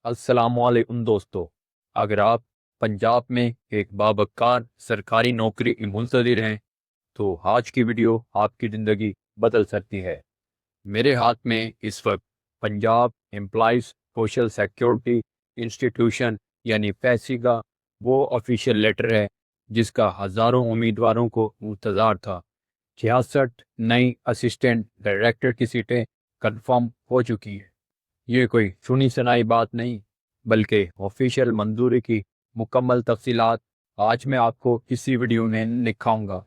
السلام علیکم دوستو، اگر آپ پنجاب میں ایک بابکار سرکاری نوکری منتظر ہیں تو آج کی ویڈیو آپ کی زندگی بدل سکتی ہے۔ میرے ہاتھ میں اس وقت Punjab employees social security institution یعنی پیسی کا وہ آفیشیل لیٹر ہے جس کا ہزاروں امیدواروں کو انتظار تھا۔ 66 نئی اسسٹنٹ ڈائریکٹر کی سیٹیں کنفرم ہو چکی ہیں۔ یہ کوئی سنی سنائی بات نہیں بلکہ آفیشیل منظوری کی مکمل تفصیلات آج میں آپ کو اسی ویڈیو میں دکھاؤں گا۔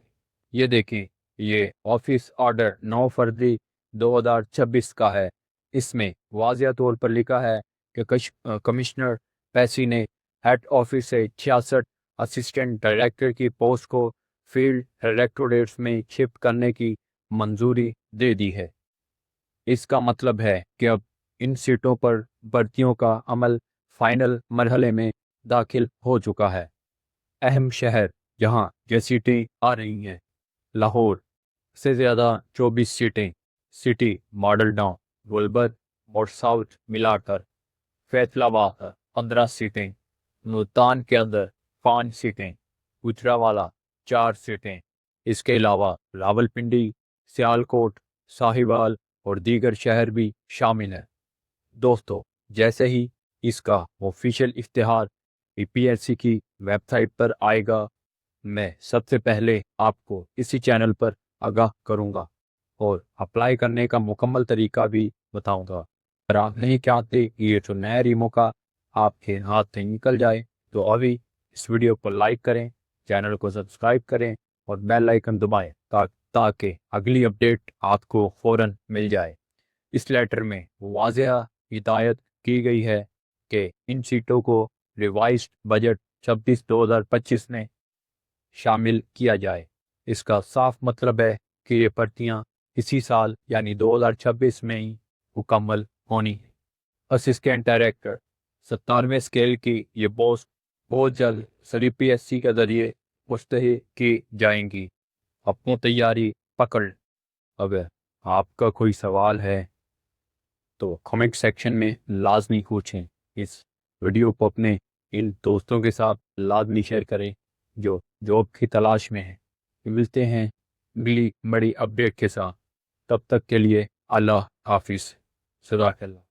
یہ دیکھیں، یہ آفس آرڈر 9 فروری 2026 کا ہے۔ اس میں واضح طور پر لکھا ہے کہ کمشنر پیسی نے ہیڈ آفس سے 66 اسسٹنٹ ڈائریکٹر کی پوسٹ کو فیلڈ ڈائریکٹوریٹس میں شفٹ کرنے کی منظوری دے دی ہے۔ اس کا مطلب ہے کہ اب ان سیٹوں پر بھرتیوں کا عمل فائنل مرحلے میں داخل ہو چکا ہے۔ اہم شہر جہاں یہ سیٹیں آ رہی ہیں: لاہور سے زیادہ 24 سیٹیں، سٹی ماڈل ٹاؤن گلبرگ اور ساؤتھ ملا کر فیصل آباد 15 سیٹیں، ملتان کے اندر 5 سیٹیں، گجرانوالہ 4 سیٹیں۔ اس کے علاوہ راولپنڈی، سیالکوٹ، ساہیوال اور دیگر شہر بھی شامل ہیں۔ دوستو، جیسے ہی اس کا آفیشیل اشتہار PSC کی ویب سائٹ پر آئے گا، میں سب سے پہلے آپ کو اسی چینل پر آگاہ کروں گا اور اپلائی کرنے کا مکمل طریقہ بھی بتاؤں گا۔ اگر آپ نہیں چاہتے کہ یہ تو نیا موقع آپ کے ہاتھ سے نکل جائے تو ابھی اس ویڈیو کو لائک کریں، چینل کو سبسکرائب کریں اور بیل آئیکن دبائیں تاکہ اگلی اپڈیٹ آپ کو فوراً مل جائے۔ اس لیٹر میں واضح ہدایت کی گئی ہے کہ ان سیٹوں کو ریوائزڈ بجٹ 26/2025 میں شامل کیا جائے۔ اس کا صاف مطلب ہے کہ یہ بھرتیاں اسی سال یعنی 2026 میں ہی مکمل ہونی ہیں۔ اسسٹنٹ ڈائریکٹر 17ویں اسکیل کی یہ پوسٹ بہت جلد PSC کے ذریعے مشتہر کی جائیں گی۔ اپنی تیاری پکڑ۔ اگر آپ کا کوئی سوال ہے تو کمنٹ سیکشن میں لازمی پوچھیں۔ اس ویڈیو کو اپنے ان دوستوں کے ساتھ لازمی شیئر کریں جو جاب کی تلاش میں ہیں۔ ملتے ہیں اگلی بڑی اپڈیٹ کے ساتھ، تب تک کے لیے اللہ حافظ۔ صداقت اللہ۔